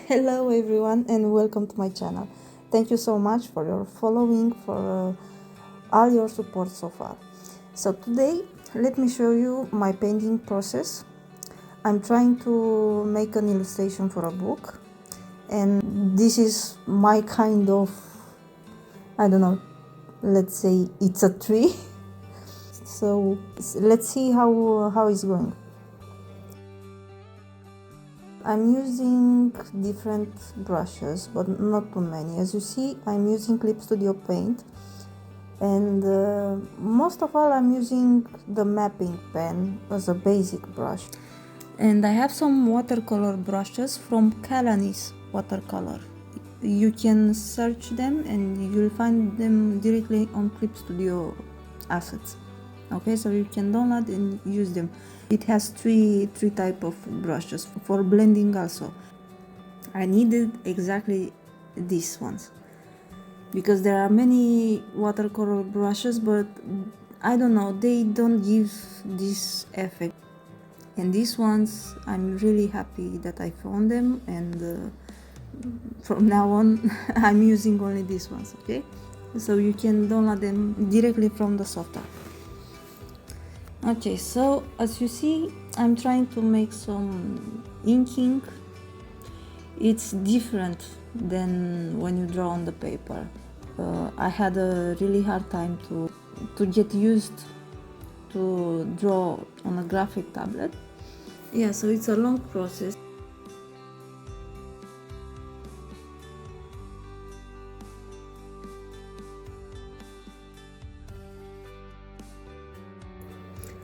Hello everyone and welcome to my channel. Thank you so much for your following, for all your support so far. So today let me show you my painting process. I'm trying to make an illustration for a book, and this is my kind of, I don't know, let's say it's a tree. So let's see how it's going. I'm using different brushes, but not too many. As you see, I'm using Clip Studio Paint, and most of all I'm using the mapping pen as a basic brush. And I have some watercolor brushes from Kalany's Watercolor. You can search them and you'll find them directly on Clip Studio Assets. Okay, so you can download and use them. It has three type of brushes for blending also. I needed exactly these ones because there are many watercolor brushes, but I don't know, they don't give this effect. And these ones, I'm really happy that I found them, and from now on I'm using only these ones. Okay, so you can download them directly from the software. Okay, so as you see, I'm trying to make some inking. It's different than when you draw on the paper. I had a really hard time to get used to draw on a graphic tablet. Yeah, so it's a long process.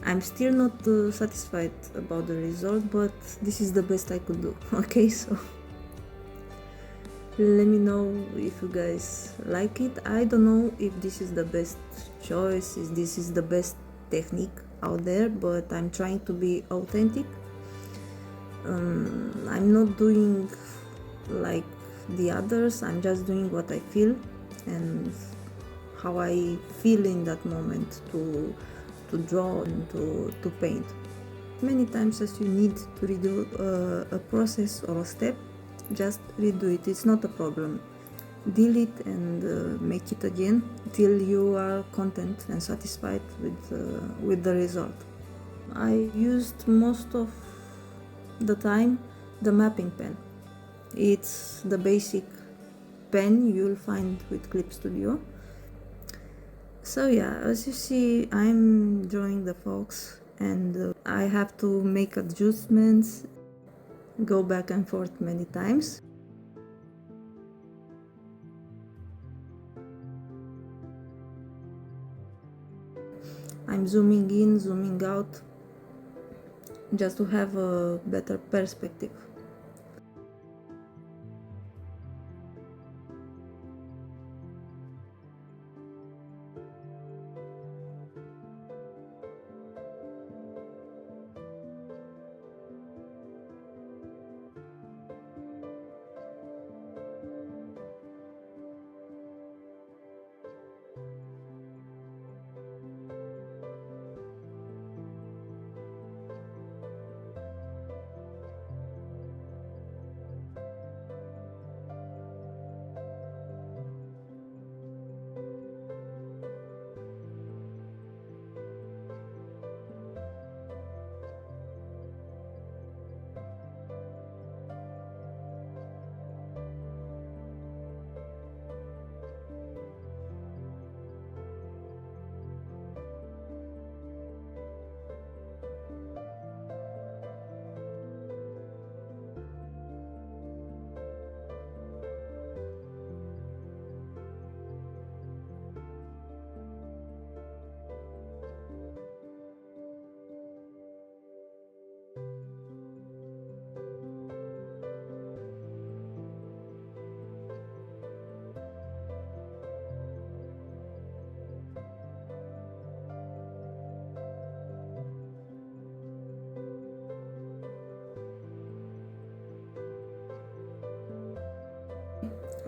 I'm still not satisfied about the result, but this is the best I could do. Okay, so let me know if you guys like it. I don't know if this is the best choice, if this is the best technique out there, but I'm trying to be authentic. I'm not doing like the others, I'm just doing what I feel and how I feel in that moment to draw and to paint. Many times as you need to redo a process or a step, just redo it, it's not a problem. Delete and make it again till you are content and satisfied with the result. I used most of the time the mapping pen. It's the basic pen you'll find with Clip Studio. So yeah, as you see, I'm drawing the fox, and I have to make adjustments, go back and forth many times. I'm zooming in, zooming out, just to have a better perspective.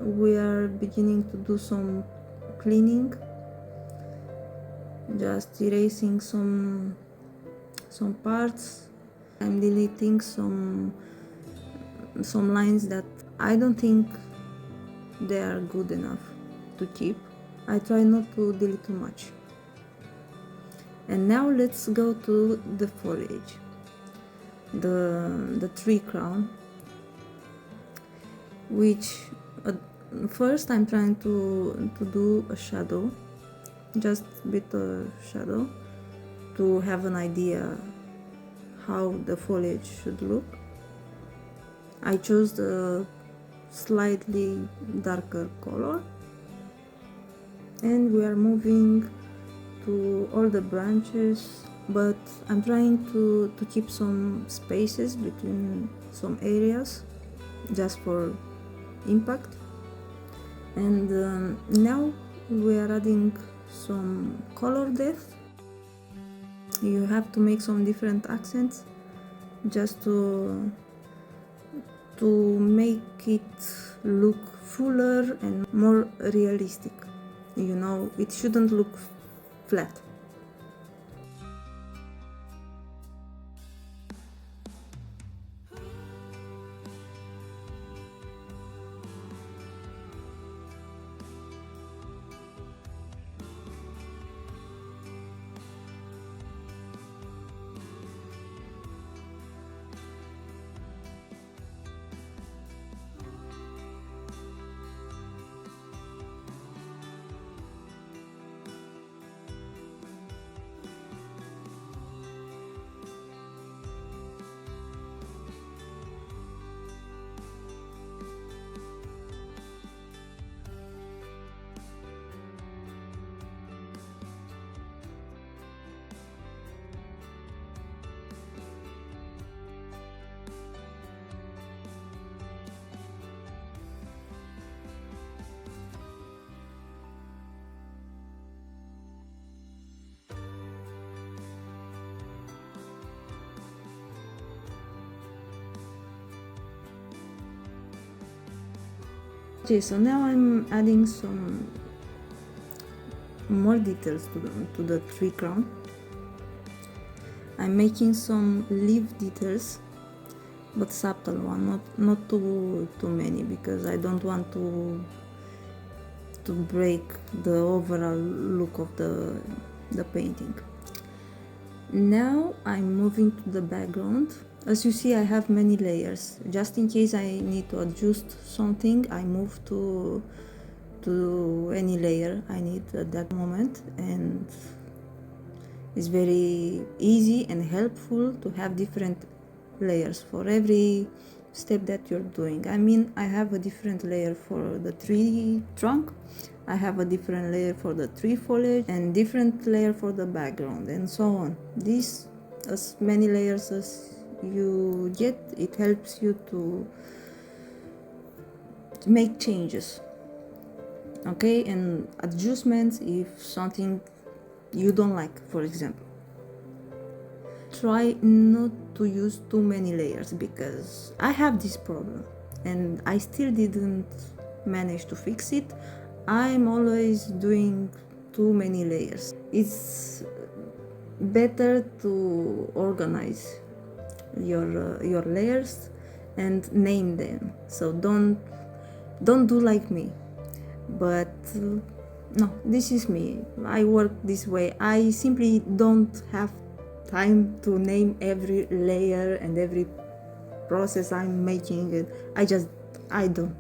We are beginning to do some cleaning, just erasing some parts. I'm deleting some lines that I don't think they are good enough to keep. I try not to delete too much. And now let's go to the foliage, the tree crown, which first I'm trying to do a shadow, just a bit of shadow, to have an idea how the foliage should look. I chose the slightly darker color, and we are moving to all the branches, but I'm trying to keep some spaces between some areas just for impact. And now we are adding some color depth. You have to make some different accents just to make it look fuller and more realistic. You know, it shouldn't look flat. Okay, so now I'm adding some more details to the tree crown. I'm making some leaf details, but subtle one, not too many, because I don't want to break the overall look of the painting. Now I'm moving to the background. As you see, I have many layers. Just in case I need to adjust something, I move to any layer I need at that moment, and it's very easy and helpful to have different layers for every step that you're doing. I mean, I have a different layer for the tree trunk, I have a different layer for the tree foliage, and different layer for the background, and so on. This, as many layers as you get, it helps you to make changes, okay, and adjustments if something you don't like, for example. Try not to use too many layers, because I have this problem and I still didn't manage to fix it. I'm always doing too many layers. It's better to organize your layers and name them. So don't do like me. But no, this is me. I work this way. I simply don't have time to name every layer and every process I'm making it. I don't.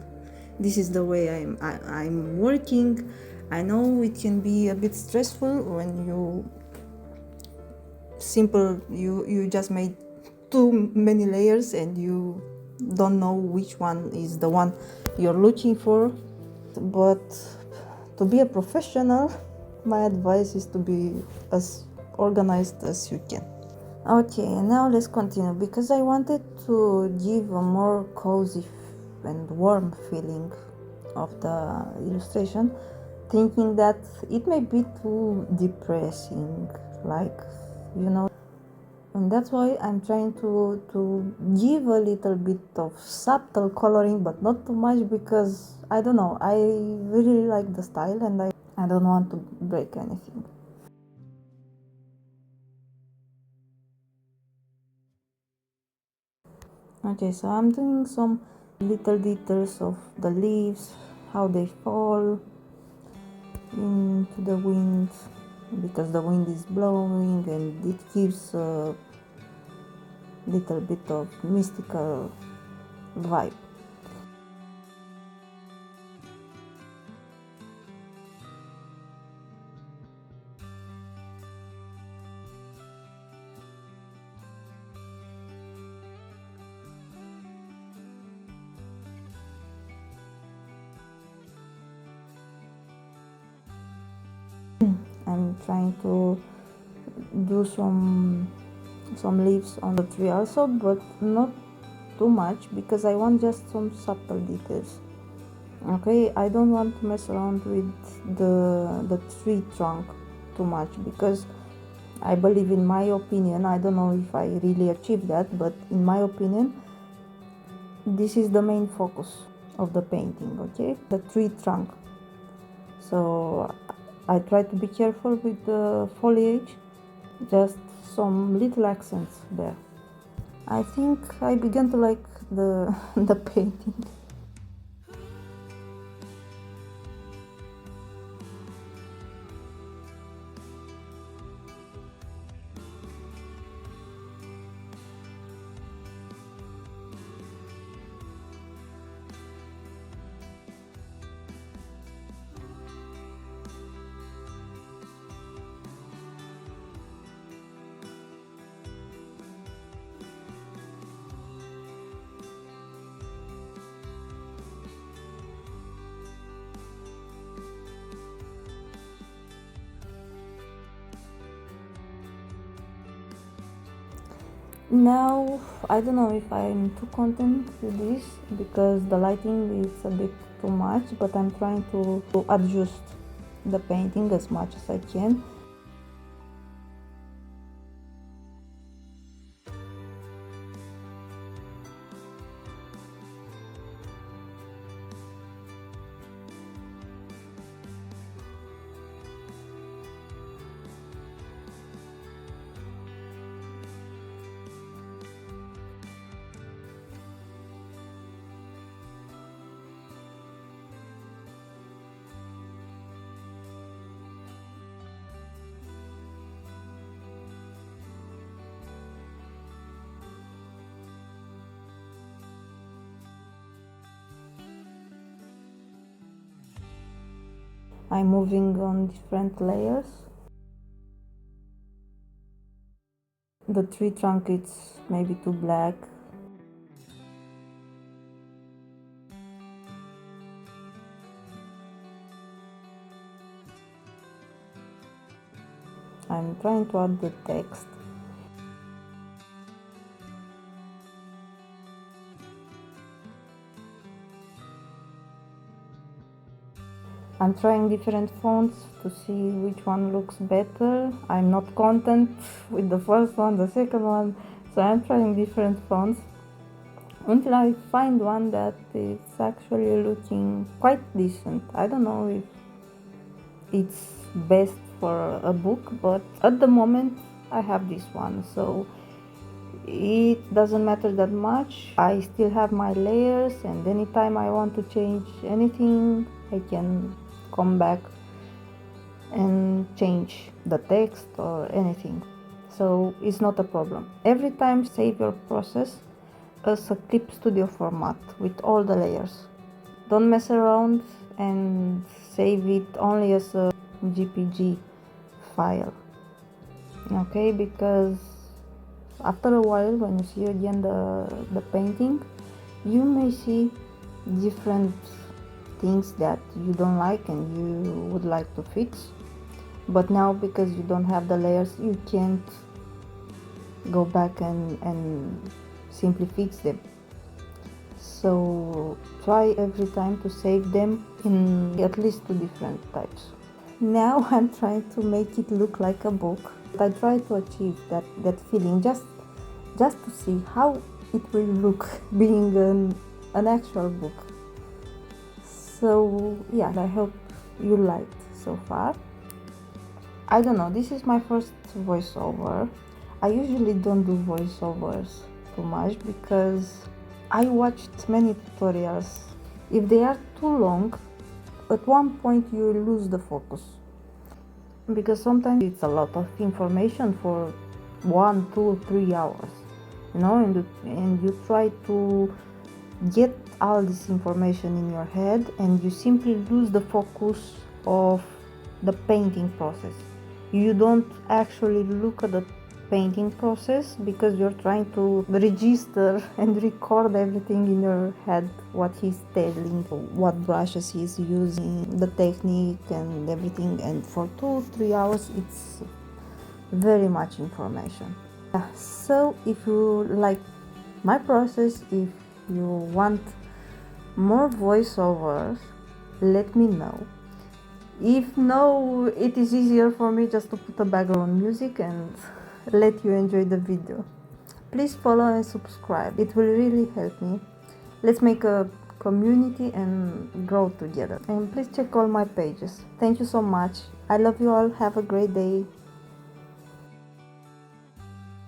This is the way I'm working. I know it can be a bit stressful when you just made too many layers and you don't know which one is the one you're looking for. But to be a professional, my advice is to be as organized as you can. Okay, now let's continue, because I wanted to give a more cozy and warm feeling of the illustration, thinking that it may be too depressing, like, you know, and that's why I'm trying to give a little bit of subtle coloring, but not too much, because I don't know, I really like the style and I don't want to break anything. Okay, so I'm doing some little details of the leaves, how they fall into the wind, because the wind is blowing and it gives a little bit of mystical vibe. I'm trying to do some leaves on the tree also, but not too much, because I want just some subtle details. Okay, I don't want to mess around with the tree trunk too much, because I believe, in my opinion, I don't know if I really achieved that, but in my opinion, this is the main focus of the painting, okay? The tree trunk. So I try to be careful with the foliage, just some little accents there. I think I began to like the the painting. Now, I don't know if I'm too content with this, because the lighting is a bit too much, but I'm trying to adjust the painting as much as I can. I'm moving on different layers. The tree trunk is maybe too black. I'm trying to add the text. I'm trying different fonts to see which one looks better. I'm not content with the first one, the second one, so I'm trying different fonts until I find one that is actually looking quite decent. I don't know if it's best for a book, but at the moment I have this one, so it doesn't matter that much. I still have my layers, and anytime I want to change anything, I can come back and change the text or anything, so it's not a problem. Every time save your process as a clip studio format with all the layers. Don't mess around and save it only as a JPG file, okay? Because after a while, when you see again the painting, you may see different things that you don't like and you would like to fix, but now, because you don't have the layers, you can't go back and simply fix them. So try every time to save them in at least 2 different types. Now I'm trying to make it look like a book. I try to achieve that feeling, just to see how it will look being an actual book. So yeah, I hope you liked so far. I don't know, this is my first voiceover. I usually don't do voiceovers too much, because I watched many tutorials. If they are too long, at one point you lose the focus, because sometimes it's a lot of information for 1, 2, 3 hours, and you try to get all this information in your head, and you simply lose the focus of the painting process. You don't actually look at the painting process because you're trying to register and record everything in your head, what he's telling, what brushes he's using, the technique and everything, and for 2-3 hours it's very much information. So if you like my process, if you want more voiceovers, let me know. If no, it is easier for me just to put a background music and let you enjoy the video. Please follow and subscribe, it will really help me. Let's make a community and grow together. And please check all my pages. Thank you so much. I love you all. Have a great day.